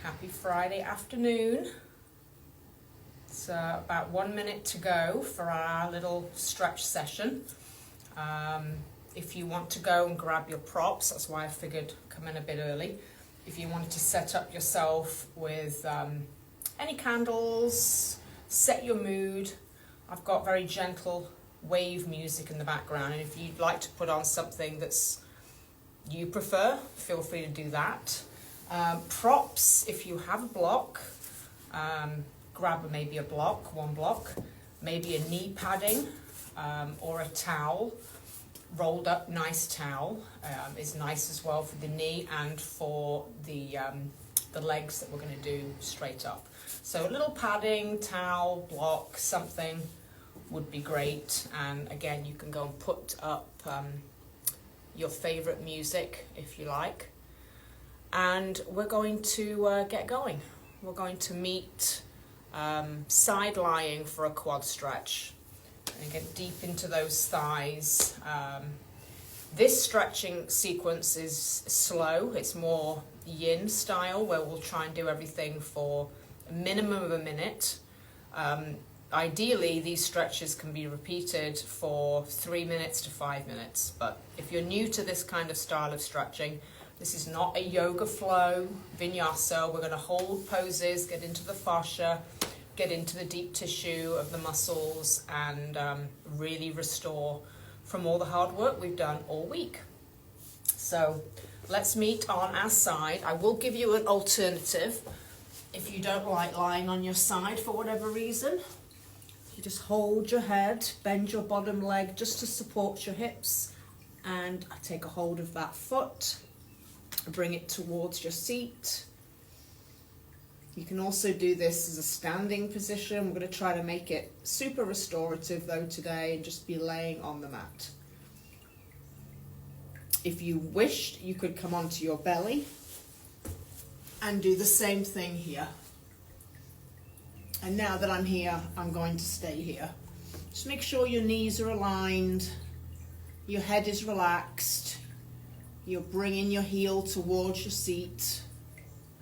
Happy Friday afternoon. It's about 1 minute to go for our little stretch session. If you want to go and grab your props, that's why I figured come in a bit early. If you wanted to set up yourself with any candles, set your mood. I've got very gentle wave music in the background, and if you'd like to put on something that's you prefer, feel free to do that. Props, if you have a block, grab maybe a block, one block, maybe a knee padding or a towel, rolled up nice towel is nice as well for the knee and for the legs that we're going to do straight up. So a little padding, towel, block, something would be great. And again, you can go and put up your favorite music if you like. And we're going to get going. We're going to meet side lying for a quad stretch and get deep into those thighs. This stretching sequence is slow. It's more yin style, where we'll try and do everything for a minimum of a minute. Ideally, these stretches can be repeated for 3 minutes to 5 minutes. But if you're new to this kind of style of stretching, this is not a yoga flow, vinyasa. We're going to hold poses, get into the fascia, get into the deep tissue of the muscles, and really restore from all the hard work we've done all week. So let's meet on our side. I will give you an alternative if you don't like lying on your side for whatever reason. You just hold your head, bend your bottom leg just to support your hips, and take a hold of that foot. Bring it towards your seat. You can also do this as a standing position. We're going to try to make it super restorative though today and just be laying on the mat. If you wished, you could come onto your belly and do the same thing here. And now that I'm here, I'm going to stay here. Just make sure your knees are aligned, your head is relaxed. You're bringing your heel towards your seat,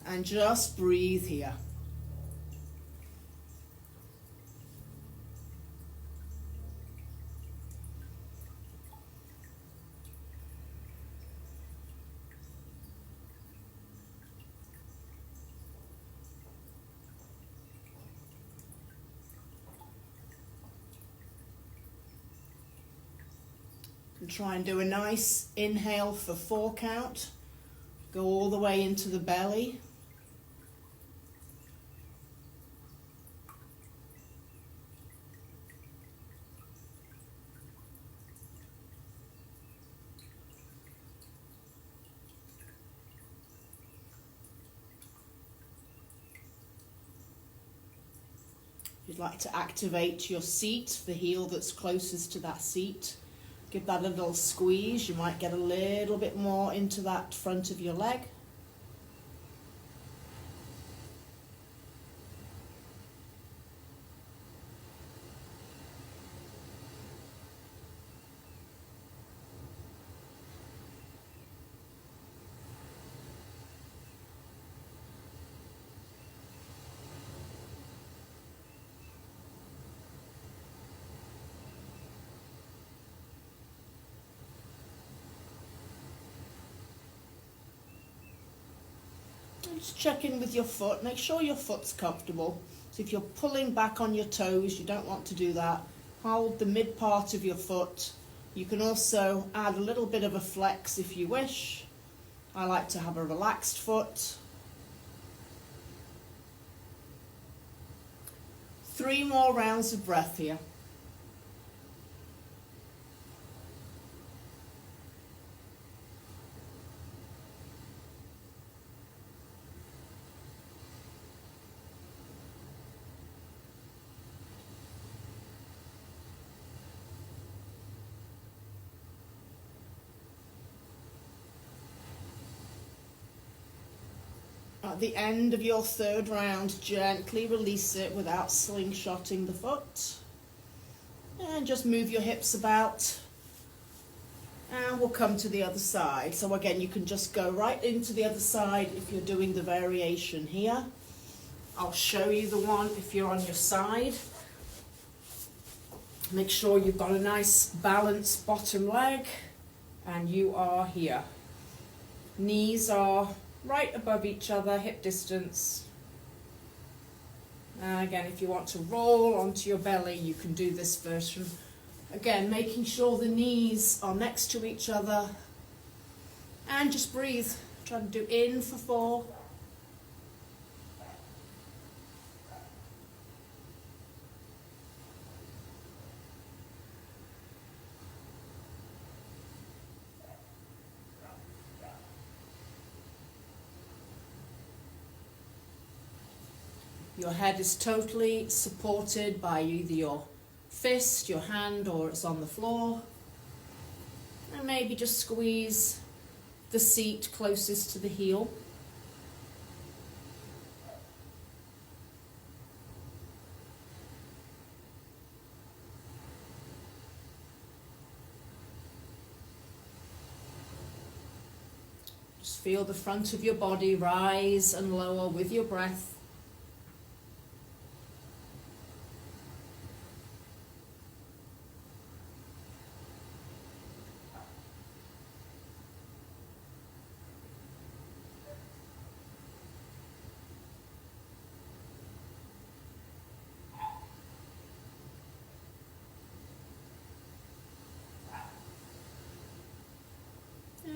and just breathe here. And try and do a nice inhale for 4 count. Go all the way into the belly. If you'd like to activate your seat, the heel that's closest to that seat, give that a little squeeze. You might get a little bit more into that front of your leg. Just check in with your foot. Make sure your foot's comfortable. So if you're pulling back on your toes, you don't want to do that. Hold the mid part of your foot. You can also add a little bit of a flex if you wish. I like to have a relaxed foot. 3 more rounds of breath here. At the end of your 3rd round, gently release it without slingshotting the foot. And just move your hips about And we'll come to the other side. So again, you can just go right into the other side if you're doing the variation here. I'll show you the one if you're on your side. Make sure you've got a nice balanced bottom leg and you are here. Knees are right above each other, hip distance. And again, if you want to roll onto your belly, you can do this version. Again, making sure the knees are next to each other. And just breathe. Try to do in for 4. Your head is totally supported by either your fist, your hand, or it's on the floor. And maybe just squeeze the seat closest to the heel. Just feel the front of your body rise and lower with your breath.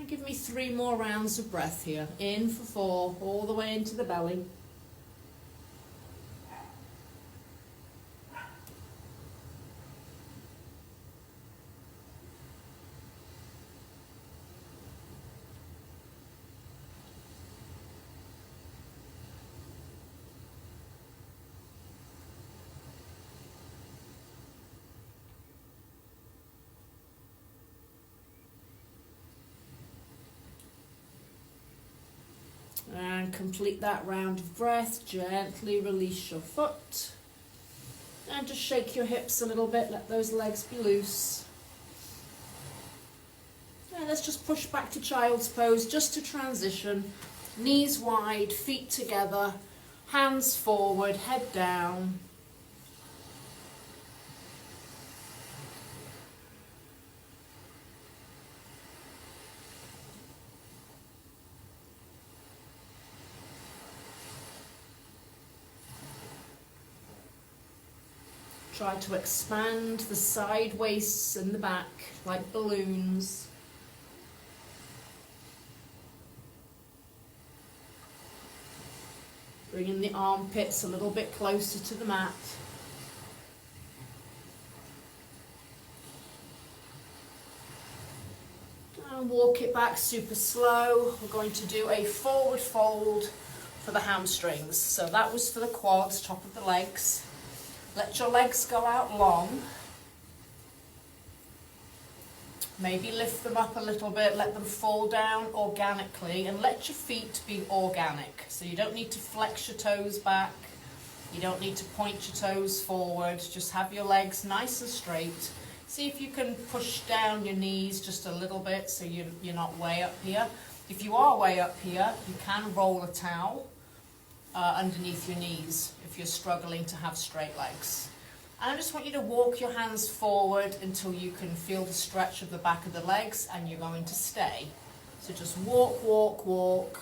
Give me 3 more rounds of breath here. In for 4, all the way into the belly. And complete that round of breath. Gently release your foot. And just shake your hips a little bit. Let those legs be loose. And let's just push back to child's pose just to transition. Knees wide, feet together, hands forward, head down. Try to expand the side waists and the back like balloons. Bringing the armpits a little bit closer to the mat. And walk it back super slow. We're going to do a forward fold for the hamstrings. So that was for the quads, top of the legs. Let your legs go out long. Maybe lift them up a little bit, let them fall down organically, and let your feet be organic. So you don't need to flex your toes back, you don't need to point your toes forward, just have your legs nice and straight. See if you can push down your knees just a little bit so you're not way up here. If you are way up here, you can roll a towel underneath your knees if you're struggling to have straight legs. And I just want you to walk your hands forward until you can feel the stretch of the back of the legs, and you're going to stay. So just walk, walk, walk.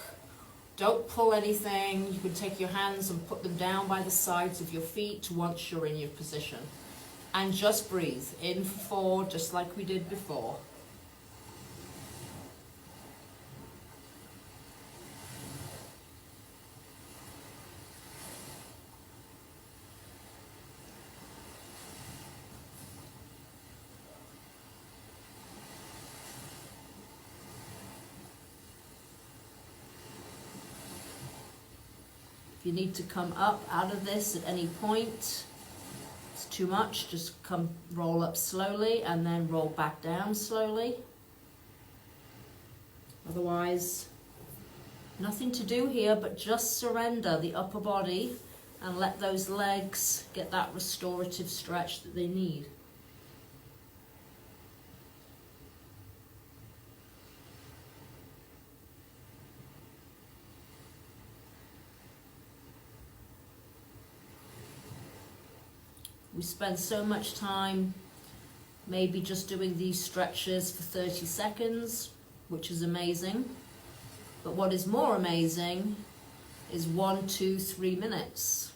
Don't pull anything. You can take your hands and put them down by the sides of your feet once you're in your position. And just breathe. In for 4, just like we did before. If you need to come up out of this at any point, it's too much, just roll up slowly and then roll back down slowly. Otherwise, nothing to do here but just surrender the upper body and let those legs get that restorative stretch that they need. We spend so much time maybe just doing these stretches for 30 seconds, which is amazing. But what is more amazing is 1, 2, 3 minutes.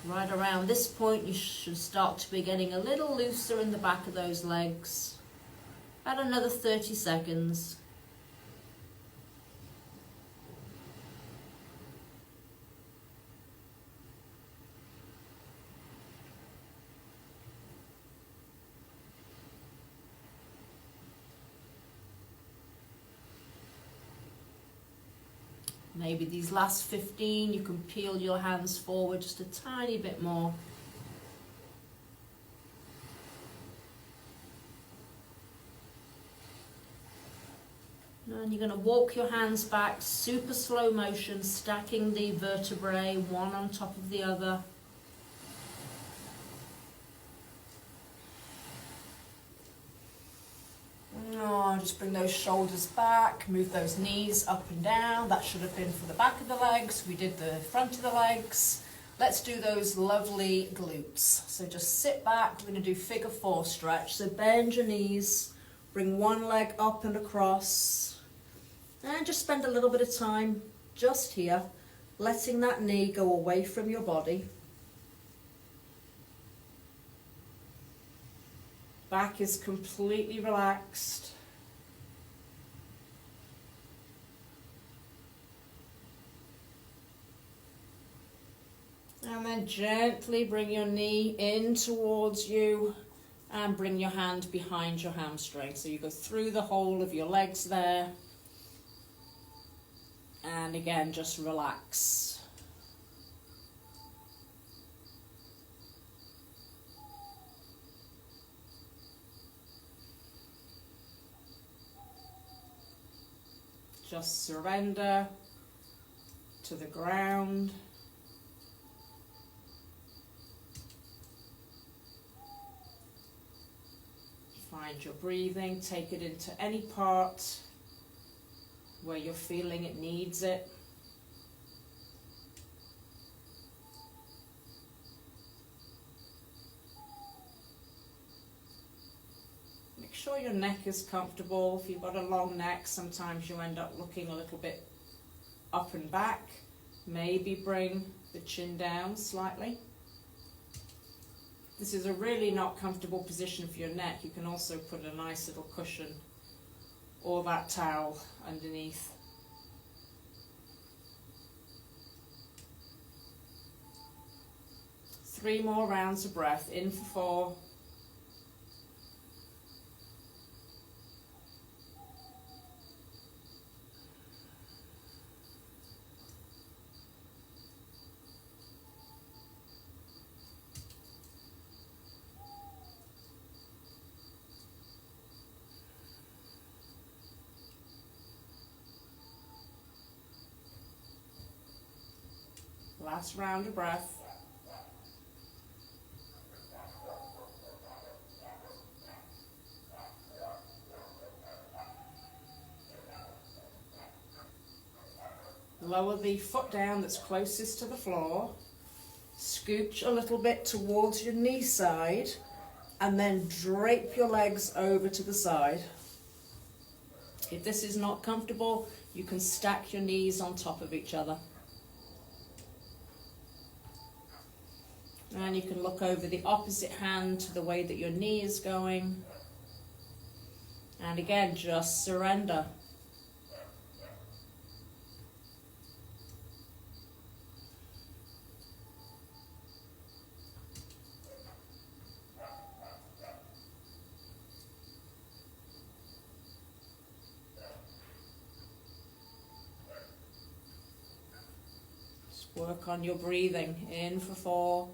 Right around this point, you should start to be getting a little looser in the back of those legs. About another 30 seconds. Maybe these last 15, you can peel your hands forward just a tiny bit more. And you're going to walk your hands back, super slow motion, stacking the vertebrae one on top of the other. Oh, just bring those shoulders back, move those knees up and down. That should have been for the back of the legs. We did the front of the legs. Let's do those lovely glutes. So just sit back. We're going to do figure 4 stretch. So bend your knees, bring one leg up and across, and just spend a little bit of time just here, letting that knee go away from your body. Back is completely relaxed. And then gently bring your knee in towards you and bring your hand behind your hamstring. So you go through the whole of your legs there. And again, just relax. Just surrender to the ground. Find your breathing, take it into any part where you're feeling it needs it. Make sure your neck is comfortable. If you've got a long neck, sometimes you end up looking a little bit up and back. Maybe bring the chin down slightly. This is a really not comfortable position for your neck. You can also put a nice little cushion or that towel underneath. Three more rounds of breath. In for 4. Last round of breath. Lower the foot down that's closest to the floor. Scooch a little bit towards your knee side and then drape your legs over to the side. If this is not comfortable, you can stack your knees on top of each other. And you can look over the opposite hand to the way that your knee is going. And again, just surrender. Just work on your breathing. In for 4.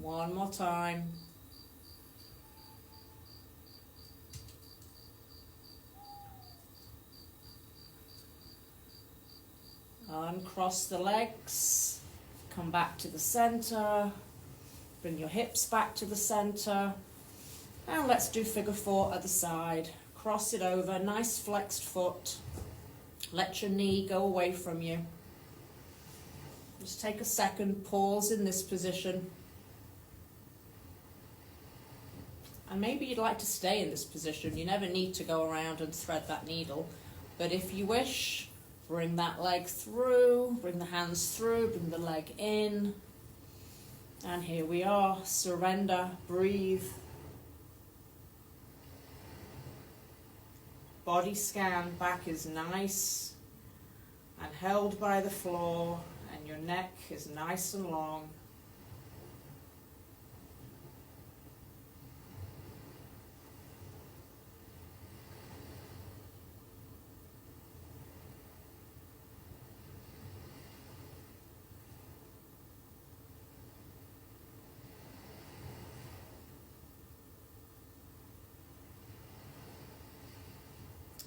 One more time. Uncross the legs, come back to the center, bring your hips back to the center, and let's do figure 4 at the side. Cross it over, nice flexed foot. Let your knee go away from you. Just take a second, pause in this position. And maybe you'd like to stay in this position. You never need to go around and thread that needle. But if you wish, bring that leg through, bring the hands through, bring the leg in. And here we are. Surrender, breathe. Body scan, back is nice and held by the floor, and your neck is nice and long.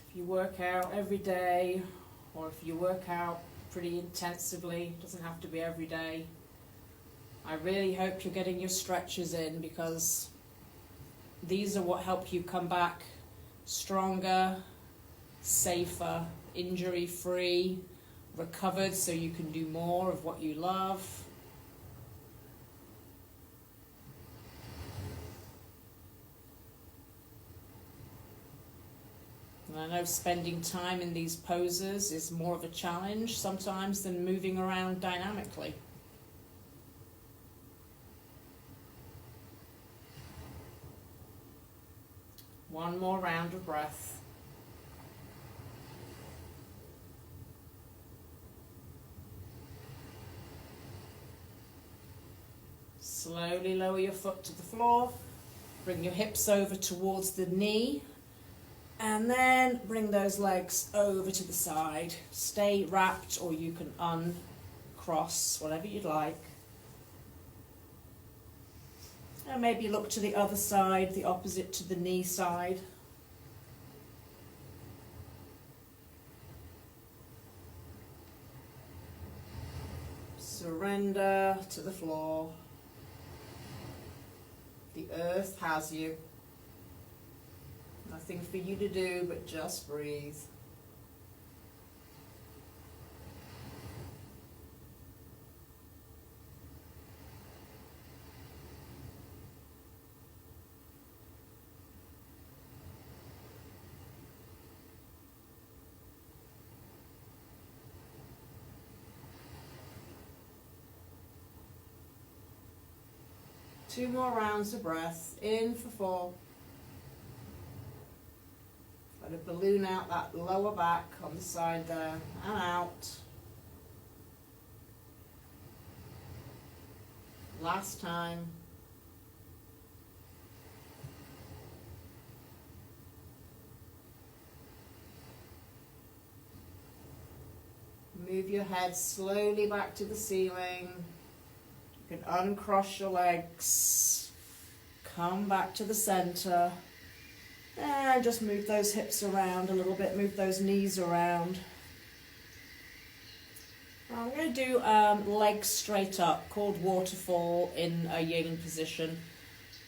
If you work out every day, or if you work out pretty intensively, it doesn't have to be every day, I really hope you're getting your stretches in, because these are what help you come back stronger, safer, injury-free, recovered so you can do more of what you love. And I know spending time in these poses is more of a challenge sometimes than moving around dynamically. One more round of breath. Slowly lower your foot to the floor. Bring your hips over towards the knee. And then bring those legs over to the side. Stay wrapped, or you can uncross, whatever you'd like. And maybe look to the other side, the opposite to the knee side. Surrender to the floor. The earth has you. Nothing for you to do but just breathe. Two more rounds of breath. In for 4. Let it balloon out that lower back on the side there, and out. Last time. Move your head slowly back to the ceiling. You can uncross your legs. Come back to the center. And just move those hips around a little bit, move those knees around. I'm going to do legs straight up, called waterfall in a yin position.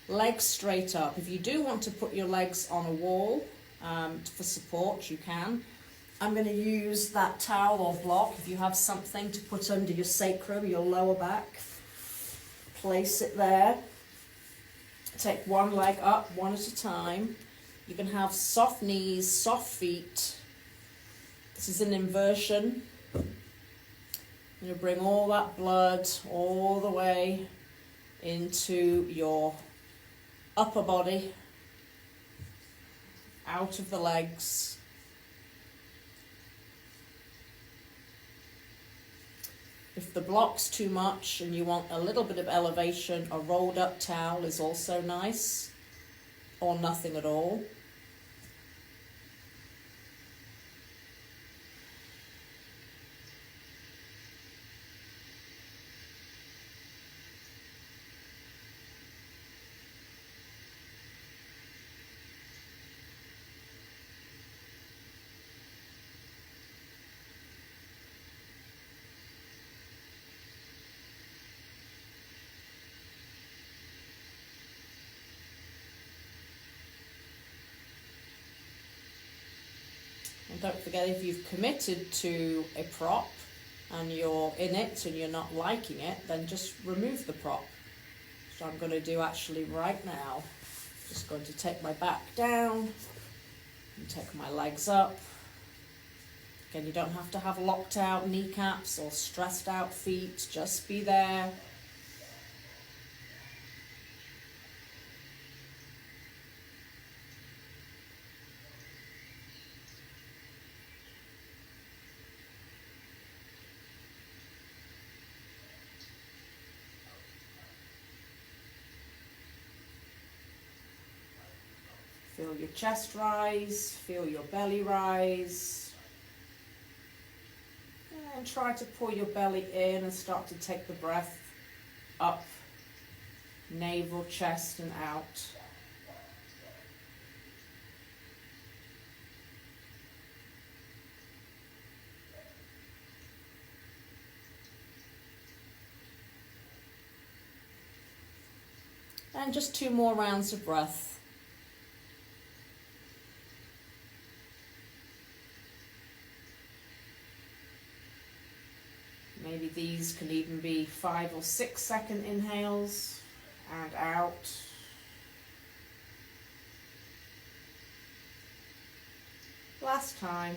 Legs straight up. If you do want to put your legs on a wall for support, you can. I'm going to use that towel or block, if you have something to put under your sacrum, your lower back. Place it there. Take one leg up, one at a time. You can have soft knees, soft feet. This is an inversion. You're going to bring all that blood all the way into your upper body, out of the legs. If the block's too much and you want a little bit of elevation, a rolled up towel is also nice, or nothing at all. And don't forget, if you've committed to a prop and you're in it and you're not liking it, then just remove the prop. So I'm going to do actually right now. Just going to take my back down and take my legs up. Again, you don't have to have locked out kneecaps or stressed out feet, just be there. Feel your chest rise, feel your belly rise. And try to pull your belly in and start to take the breath up, navel, chest and out. And just 2 more rounds of breath. Maybe these can even be 5 or 6 second inhales and out. Last time.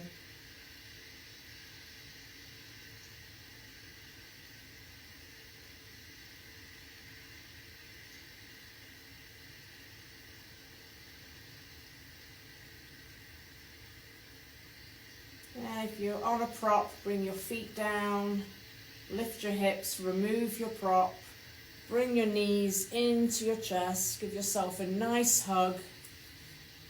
And if you're on a prop, bring your feet down. Lift your hips, remove your prop, bring your knees into your chest, give yourself a nice hug,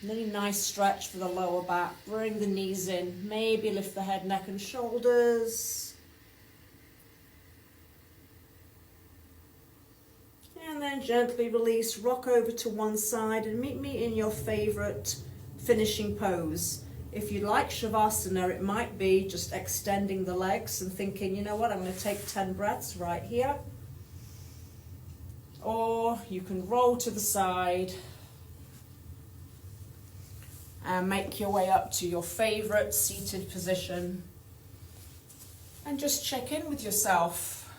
really nice stretch for the lower back, bring the knees in, maybe lift the head, neck and shoulders. And then gently release, rock over to one side and meet me in your favorite finishing pose. If you like Shavasana, it might be just extending the legs and thinking, you know what, I'm going to take 10 breaths right here. Or you can roll to the side and make your way up to your favorite seated position. And just check in with yourself.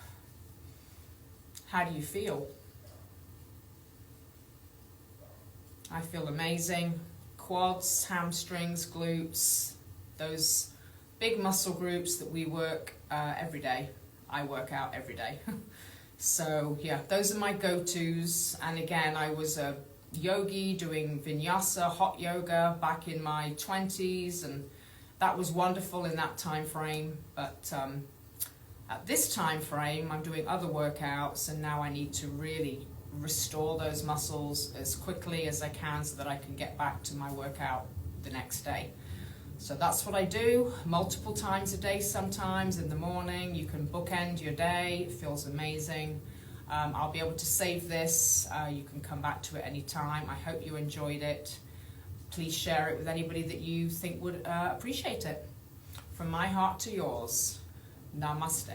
How do you feel? I feel amazing. Quads, hamstrings, glutes, those big muscle groups that we work every day. I work out every day. So yeah, those are my go-tos. And again, I was a yogi doing vinyasa, hot yoga back in my 20s, and that was wonderful in that time frame. But at this time frame, I'm doing other workouts, and now I need to really restore those muscles as quickly as I can so that I can get back to my workout the next day. So that's what I do multiple times a day, sometimes in the morning. You can bookend your day. It feels amazing. I'll be able to save this. You can come back to it anytime. I hope you enjoyed it. Please share it with anybody that you think would appreciate it. From my heart to yours, namaste.